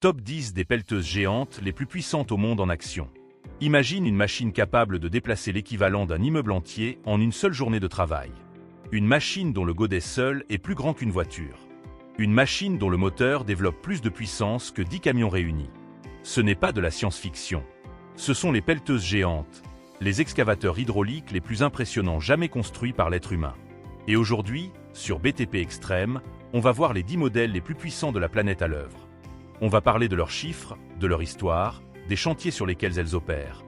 Top 10 des pelleteuses géantes les plus puissantes au monde en action. Imagine une machine capable de déplacer l'équivalent d'un immeuble entier en une seule journée de travail. Une machine dont le godet seul est plus grand qu'une voiture. Une machine dont le moteur développe plus de puissance que 10 camions réunis. Ce n'est pas de la science-fiction. Ce sont les pelleteuses géantes, les excavateurs hydrauliques les plus impressionnants jamais construits par l'être humain. Et aujourd'hui, sur BTP Extrême, on va voir les 10 modèles les plus puissants de la planète à l'œuvre. On va parler de leurs chiffres, de leur histoire, des chantiers sur lesquels elles opèrent,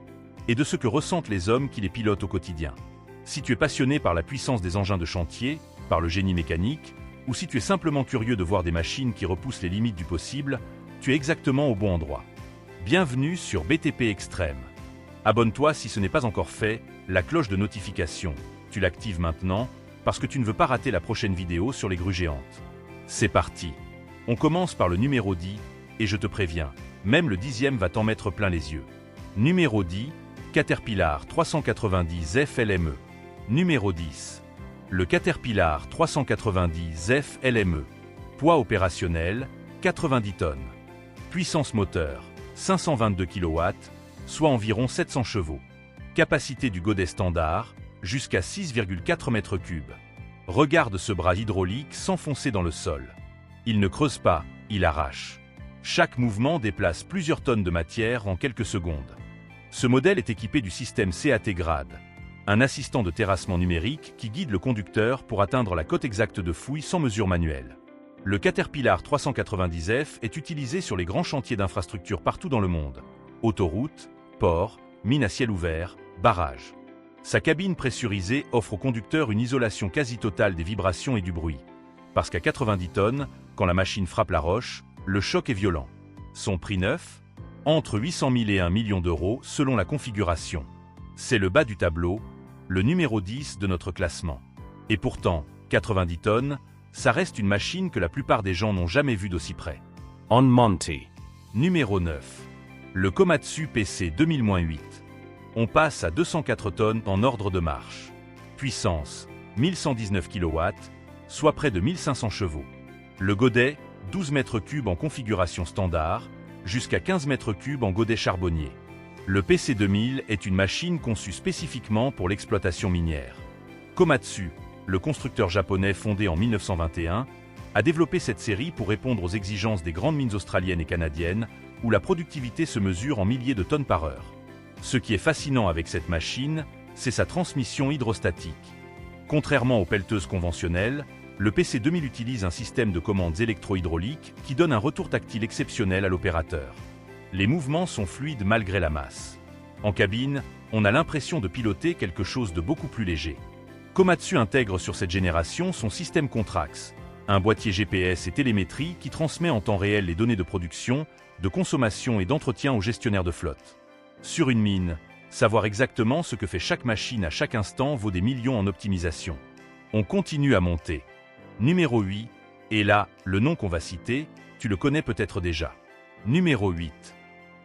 et de ce que ressentent les hommes qui les pilotent au quotidien. Si tu es passionné par la puissance des engins de chantier, par le génie mécanique, ou si tu es simplement curieux de voir des machines qui repoussent les limites du possible, tu es exactement au bon endroit. Bienvenue sur BTP Extrême. Abonne-toi si ce n'est pas encore fait, la cloche de notification, tu l'actives maintenant, parce que tu ne veux pas rater la prochaine vidéo sur les grues géantes. C'est parti. On commence par le numéro 10, et je te préviens, même le 10e va t'en mettre plein les yeux. Numéro 10, Caterpillar 390 FLME. Numéro 10. Le Caterpillar 390 FLME. Poids opérationnel, 90 tonnes. Puissance moteur, 522 kW, soit environ 700 chevaux. Capacité du godet standard, jusqu'à 6,4 m3. Regarde ce bras hydraulique s'enfoncer dans le sol. Il ne creuse pas, il arrache. Chaque mouvement déplace plusieurs tonnes de matière en quelques secondes. Ce modèle est équipé du système CAT Grade, un assistant de terrassement numérique qui guide le conducteur pour atteindre la cote exacte de fouille sans mesure manuelle. Le Caterpillar 390F est utilisé sur les grands chantiers d'infrastructures partout dans le monde. Autoroutes, ports, mines à ciel ouvert, barrages. Sa cabine pressurisée offre au conducteur une isolation quasi totale des vibrations et du bruit. Parce qu'à 90 tonnes, quand la machine frappe la roche, le choc est violent. Son prix neuf ? Entre 800 000 et 1 million d'euros selon la configuration. C'est le bas du tableau, le numéro 10 de notre classement. Et pourtant, 90 tonnes, ça reste une machine que la plupart des gens n'ont jamais vue d'aussi près. On Monty. Numéro 9. Le Komatsu PC 2000-8. On passe à 204 tonnes en ordre de marche. Puissance, 1119 kW, soit près de 1500 chevaux. Le godet, 12 m3 en configuration standard, jusqu'à 15 m3 en godet charbonnier. Le PC2000 est une machine conçue spécifiquement pour l'exploitation minière. Komatsu, le constructeur japonais fondé en 1921, a développé cette série pour répondre aux exigences des grandes mines australiennes et canadiennes, où la productivité se mesure en milliers de tonnes par heure. Ce qui est fascinant avec cette machine, c'est sa transmission hydrostatique. Contrairement aux pelleteuses conventionnelles, le PC2000 utilise un système de commandes électro-hydrauliques qui donne un retour tactile exceptionnel à l'opérateur. Les mouvements sont fluides malgré la masse. En cabine, on a l'impression de piloter quelque chose de beaucoup plus léger. Komatsu intègre sur cette génération son système Contrax, un boîtier GPS et télémétrie qui transmet en temps réel les données de production, de consommation et d'entretien aux gestionnaires de flotte. Sur une mine, savoir exactement ce que fait chaque machine à chaque instant vaut des millions en optimisation. On continue à monter. Numéro 8, et là, le nom qu'on va citer, tu le connais peut-être déjà. Numéro 8.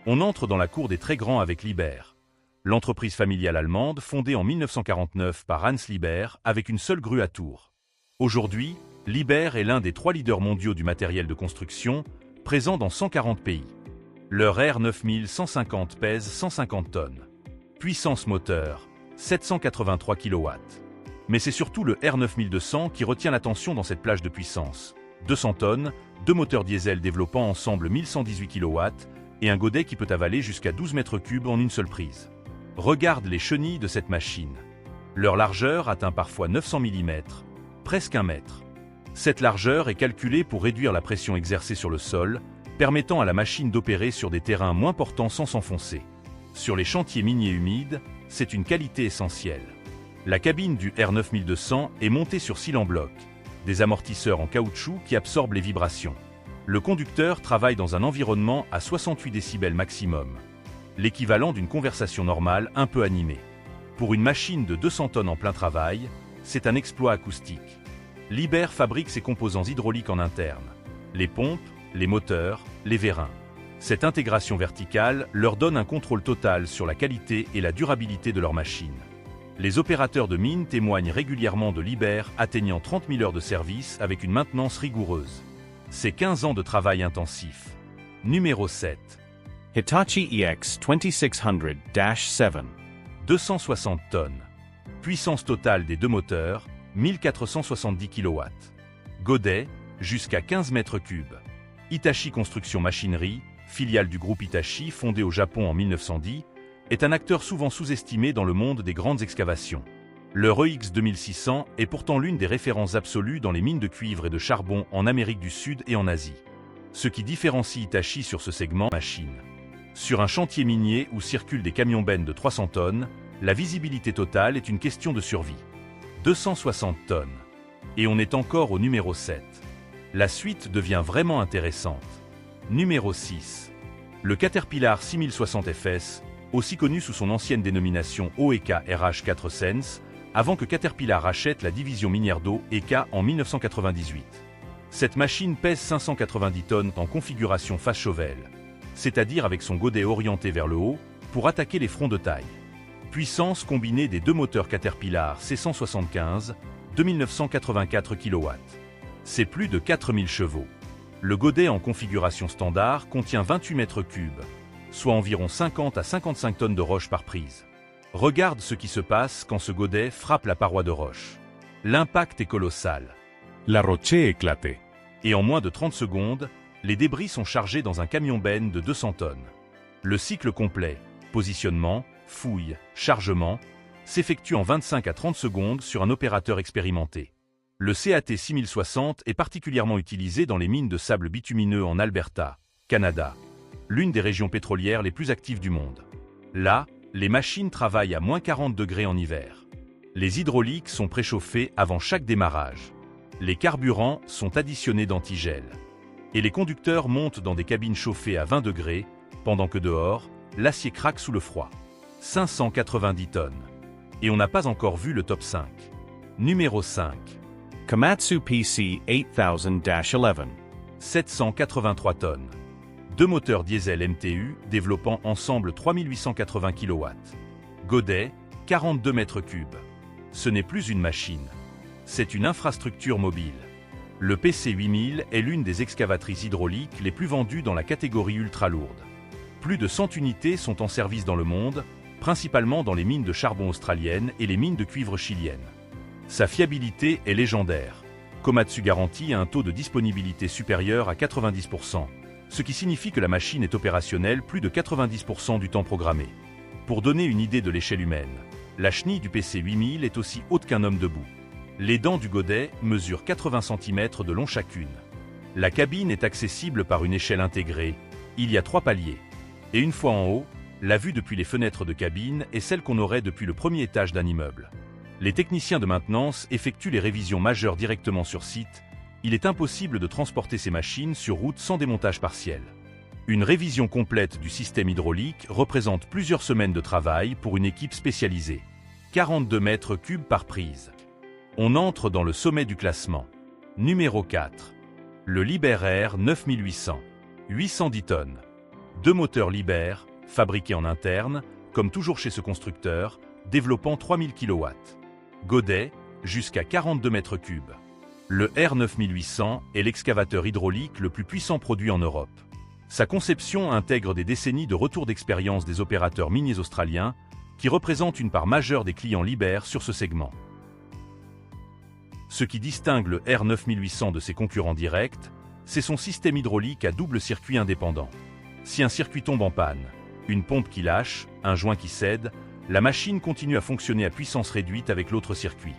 On entre dans la cour des très grands avec Liebherr. L'entreprise familiale allemande fondée en 1949 par Hans Liebherr avec une seule grue à tour. Aujourd'hui, Liebherr est l'un des 3 leaders mondiaux du matériel de construction, présent dans 140 pays. Leur R9150 pèse 150 tonnes. Puissance moteur, 783 kW. Mais c'est surtout le R9200 qui retient l'attention dans cette plage de puissance. 200 tonnes, 2 moteurs diesel développant ensemble 1118 kW et un godet qui peut avaler jusqu'à 12 m3 en une seule prise. Regarde les chenilles de cette machine. Leur largeur atteint parfois 900 mm, presque 1 mètre. Cette largeur est calculée pour réduire la pression exercée sur le sol, permettant à la machine d'opérer sur des terrains moins portants sans s'enfoncer. Sur les chantiers miniers humides, c'est une qualité essentielle. La cabine du R9200 est montée sur cils en bloc, des amortisseurs en caoutchouc qui absorbent les vibrations. Le conducteur travaille dans un environnement à 68 décibels maximum, l'équivalent d'une conversation normale un peu animée. Pour une machine de 200 tonnes en plein travail, c'est un exploit acoustique. Liebherr fabrique ses composants hydrauliques en interne, les pompes, les moteurs, les vérins. Cette intégration verticale leur donne un contrôle total sur la qualité et la durabilité de leur machine. Les opérateurs de mines témoignent régulièrement de Liebherr atteignant 30 000 heures de service avec une maintenance rigoureuse. C'est 15 ans de travail intensif. Numéro 7. Hitachi EX 2600-7. 260 tonnes. Puissance totale des deux moteurs, 1470 kW. Godet, jusqu'à 15 mètres cubes. Hitachi Construction Machinerie, filiale du groupe Hitachi fondée au Japon en 1910, est un acteur souvent sous-estimé dans le monde des grandes excavations. Leur EX 2600 est pourtant l'une des références absolues dans les mines de cuivre et de charbon en Amérique du Sud et en Asie. Ce qui différencie Hitachi sur ce segment machine. Sur un chantier minier où circulent des camions-bennes de 300 tonnes, la visibilité totale est une question de survie. 260 tonnes. Et on est encore au numéro 7. La suite devient vraiment intéressante. Numéro 6. Le Caterpillar 6060 FS, aussi connu sous son ancienne dénomination OEK RH4 Sense, avant que Caterpillar rachète la division minière d'eau EK en 1998. Cette machine pèse 590 tonnes en configuration face Chauvel, c'est-à-dire avec son godet orienté vers le haut, pour attaquer les fronts de taille. Puissance combinée des deux moteurs Caterpillar C175, 2984 kW. C'est plus de 4000 chevaux. Le godet en configuration standard contient 28 mètres cubes, soit environ 50 à 55 tonnes de roche par prise. Regarde ce qui se passe quand ce godet frappe la paroi de roche. L'impact est colossal. La roche éclatée. Et en moins de 30 secondes, les débris sont chargés dans un camion-benne de 200 tonnes. Le cycle complet, positionnement, fouille, chargement, s'effectue en 25 à 30 secondes sur un opérateur expérimenté. Le CAT 6060 est particulièrement utilisé dans les mines de sable bitumineux en Alberta, Canada, l'une des régions pétrolières les plus actives du monde. Là, les machines travaillent à moins 40 degrés en hiver. Les hydrauliques sont préchauffées avant chaque démarrage. Les carburants sont additionnés d'antigel. Et les conducteurs montent dans des cabines chauffées à 20 degrés, pendant que dehors, l'acier craque sous le froid. 590 tonnes. Et on n'a pas encore vu le top 5. Numéro 5. Komatsu PC 8000-11. 783 tonnes. Deux moteurs diesel MTU développant ensemble 3880 kW. Godet, 42 mètres cubes. Ce n'est plus une machine. C'est une infrastructure mobile. Le PC8000 est l'une des excavatrices hydrauliques les plus vendues dans la catégorie ultra lourde. Plus de 100 unités sont en service dans le monde, principalement dans les mines de charbon australiennes et les mines de cuivre chiliennes. Sa fiabilité est légendaire. Komatsu garantit un taux de disponibilité supérieur à 90%, ce qui signifie que la machine est opérationnelle plus de 90% du temps programmé. Pour donner une idée de l'échelle humaine, la chenille du PC8000 est aussi haute qu'un homme debout. Les dents du godet mesurent 80 cm de long chacune. La cabine est accessible par une échelle intégrée. Il y a 3 paliers. Et une fois en haut, la vue depuis les fenêtres de cabine est celle qu'on aurait depuis le premier étage d'un immeuble. Les techniciens de maintenance effectuent les révisions majeures directement sur site. Il est impossible de transporter ces machines sur route sans démontage partiel. Une révision complète du système hydraulique représente plusieurs semaines de travail pour une équipe spécialisée. 42 mètres cubes par prise. On entre dans le sommet du classement. Numéro 4. Le Liber R 9800. 810 tonnes. Deux moteurs Liber, fabriqués en interne, comme toujours chez ce constructeur, développant 3000 kW. Godet, jusqu'à 42 mètres cubes. Le R 9800 est l'excavateur hydraulique le plus puissant produit en Europe. Sa conception intègre des décennies de retour d'expérience des opérateurs miniers australiens, qui représentent une part majeure des clients Liber sur ce segment. Ce qui distingue le R 9800 de ses concurrents directs, c'est son système hydraulique à double circuit indépendant. Si un circuit tombe en panne, une pompe qui lâche, un joint qui cède, la machine continue à fonctionner à puissance réduite avec l'autre circuit.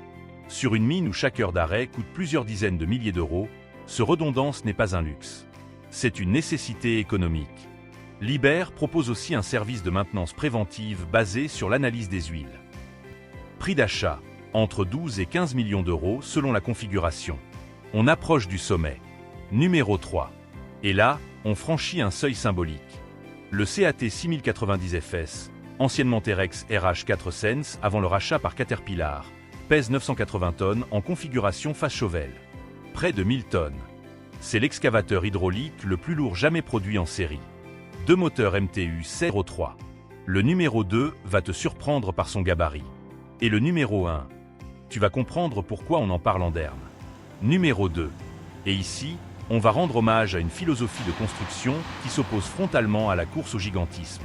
Sur une mine où chaque heure d'arrêt coûte plusieurs dizaines de milliers d'euros, ce redondance n'est pas un luxe. C'est une nécessité économique. Liber propose aussi un service de maintenance préventive basé sur l'analyse des huiles. Prix d'achat, entre 12 et 15 millions d'euros selon la configuration. On approche du sommet. Numéro 3. Et là, on franchit un seuil symbolique. Le CAT 6090 FS, anciennement Terex RH4 Sense avant le rachat par Caterpillar, pèse 980 tonnes en configuration face Chauvel. Près de 1000 tonnes. C'est l'excavateur hydraulique le plus lourd jamais produit en série. Deux moteurs MTU 03. Le numéro 2 va te surprendre par son gabarit. Et le numéro 1, tu vas comprendre pourquoi on en parle en derme. Numéro 2. Et ici, On va rendre hommage à une philosophie de construction qui s'oppose frontalement à la course au gigantisme.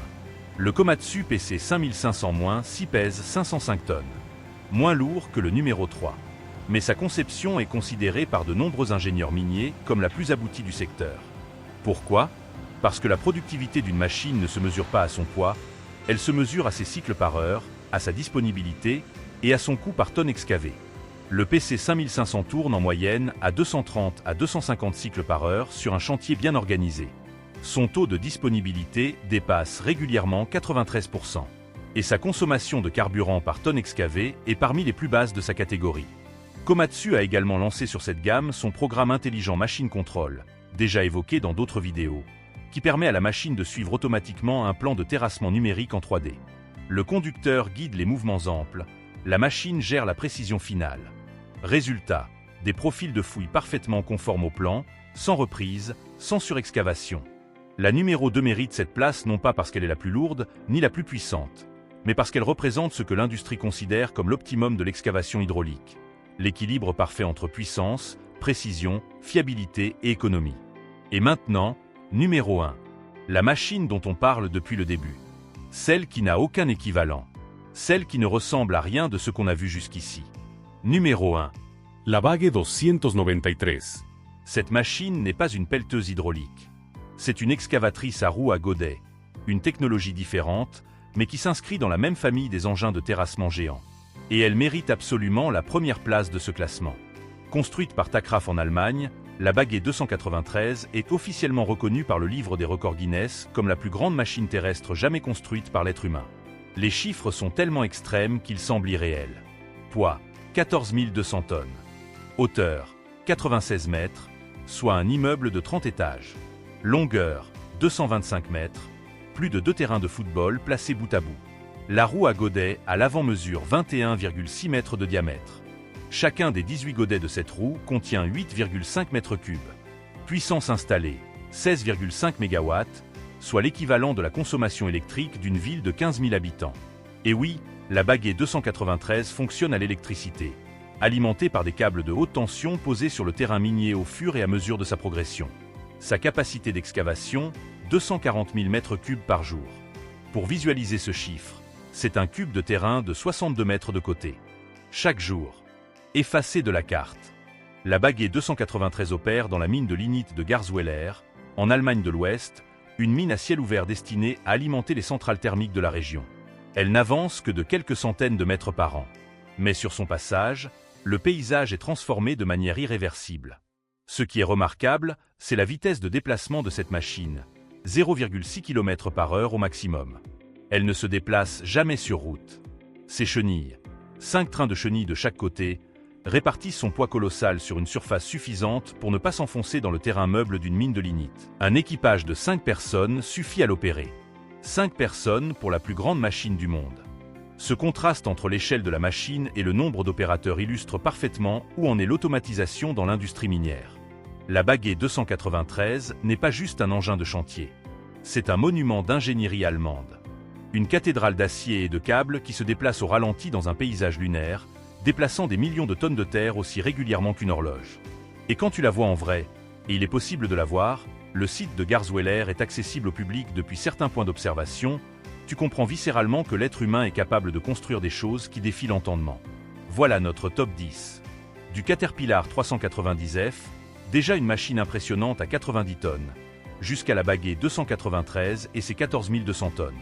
Le Komatsu PC 5500-6 pèse 505 tonnes. Moins lourd que le numéro 3. Mais sa conception est considérée par de nombreux ingénieurs miniers comme la plus aboutie du secteur. Pourquoi ? Parce que la productivité d'une machine ne se mesure pas à son poids, elle se mesure à ses cycles par heure, à sa disponibilité et à son coût par tonne excavée. Le PC 5500 tourne en moyenne à 230 à 250 cycles par heure sur un chantier bien organisé. Son taux de disponibilité dépasse régulièrement 93%. Et sa consommation de carburant par tonne excavée est parmi les plus basses de sa catégorie. Komatsu a également lancé sur cette gamme son programme intelligent Machine Control, déjà évoqué dans d'autres vidéos, qui permet à la machine de suivre automatiquement un plan de terrassement numérique en 3D. Le conducteur guide les mouvements amples, la machine gère la précision finale. Résultat, des profils de fouille parfaitement conformes au plan, sans reprise, sans surexcavation. La numéro 2 mérite cette place non pas parce qu'elle est la plus lourde, ni la plus puissante, mais parce qu'elle représente ce que l'industrie considère comme l'optimum de l'excavation hydraulique. L'équilibre parfait entre puissance, précision, fiabilité et économie. Et maintenant, numéro 1. La machine dont on parle depuis le début. Celle qui n'a aucun équivalent. Celle qui ne ressemble à rien de ce qu'on a vu jusqu'ici. Numéro 1. La Bagge 293. Cette machine n'est pas une pelleteuse hydraulique. C'est une excavatrice à roues à godet, une technologie différente, mais qui s'inscrit dans la même famille des engins de terrassement géants. Et elle mérite absolument la première place de ce classement. Construite par Takraf en Allemagne, la Bagge 293 est officiellement reconnue par le livre des records Guinness comme la plus grande machine terrestre jamais construite par l'être humain. Les chiffres sont tellement extrêmes qu'ils semblent irréels. Poids, 14 200 tonnes. Hauteur, 96 mètres, soit un immeuble de 30 étages. Longueur, 225 mètres, plus de 2 terrains de football placés bout à bout. La roue à godet à l'avant mesure 21,6 mètres de diamètre. Chacun des 18 godets de cette roue contient 8,5 mètres cubes. Puissance installée, 16,5 MW, soit l'équivalent de la consommation électrique d'une ville de 15 000 habitants. Et oui, la Bagge 293 fonctionne à l'électricité, alimentée par des câbles de haute tension posés sur le terrain minier au fur et à mesure de sa progression. Sa capacité d'excavation, 240 000 mètres cubes par jour. Pour visualiser ce chiffre, c'est un cube de terrain de 62 mètres de côté. Chaque jour. Effacé de la carte. La Bagge 293 opère dans la mine de lignite de Garzweiler, en Allemagne de l'Ouest, une mine à ciel ouvert destinée à alimenter les centrales thermiques de la région. Elle n'avance que de quelques centaines de mètres par an. Mais sur son passage, le paysage est transformé de manière irréversible. Ce qui est remarquable, c'est la vitesse de déplacement de cette machine, 0,6 km/h au maximum. Elle ne se déplace jamais sur route. Ses chenilles, 5 trains de chenilles de chaque côté, répartissent son poids colossal sur une surface suffisante pour ne pas s'enfoncer dans le terrain meuble d'une mine de lignite. Un équipage de 5 personnes suffit à l'opérer. 5 personnes pour la plus grande machine du monde. Ce contraste entre l'échelle de la machine et le nombre d'opérateurs illustre parfaitement où en est l'automatisation dans l'industrie minière. La Bagge 293 n'est pas juste un engin de chantier. C'est un monument d'ingénierie allemande. Une cathédrale d'acier et de câbles qui se déplace au ralenti dans un paysage lunaire, déplaçant des millions de tonnes de terre aussi régulièrement qu'une horloge. Et quand tu la vois en vrai, et il est possible de la voir, le site de Garzweiler est accessible au public depuis certains points d'observation, tu comprends viscéralement que l'être humain est capable de construire des choses qui défient l'entendement. Voilà notre top 10. Du Caterpillar 390F, déjà une machine impressionnante à 90 tonnes, jusqu'à la Bagge 293 et ses 14 200 tonnes.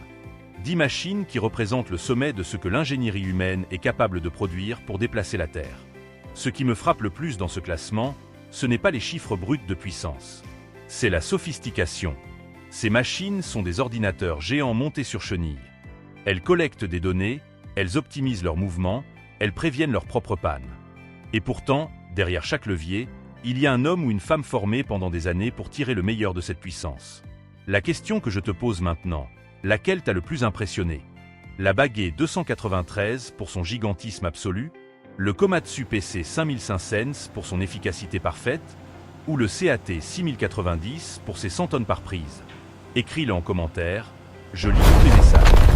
10 machines qui représentent le sommet de ce que l'ingénierie humaine est capable de produire pour déplacer la Terre. Ce qui me frappe le plus dans ce classement, ce n'est pas les chiffres bruts de puissance. C'est la sophistication. Ces machines sont des ordinateurs géants montés sur chenilles. Elles collectent des données, elles optimisent leurs mouvements, elles préviennent leurs propres pannes. Et pourtant, derrière chaque levier, il y a un homme ou une femme formés pendant des années pour tirer le meilleur de cette puissance. La question que je te pose maintenant, laquelle t'a le plus impressionné? La Bagge 293 pour son gigantisme absolu, le Komatsu PC 5500 pour son efficacité parfaite, ou le CAT 6090 pour ses 100 tonnes par prise? Écris-le en commentaire, je lis tous les messages.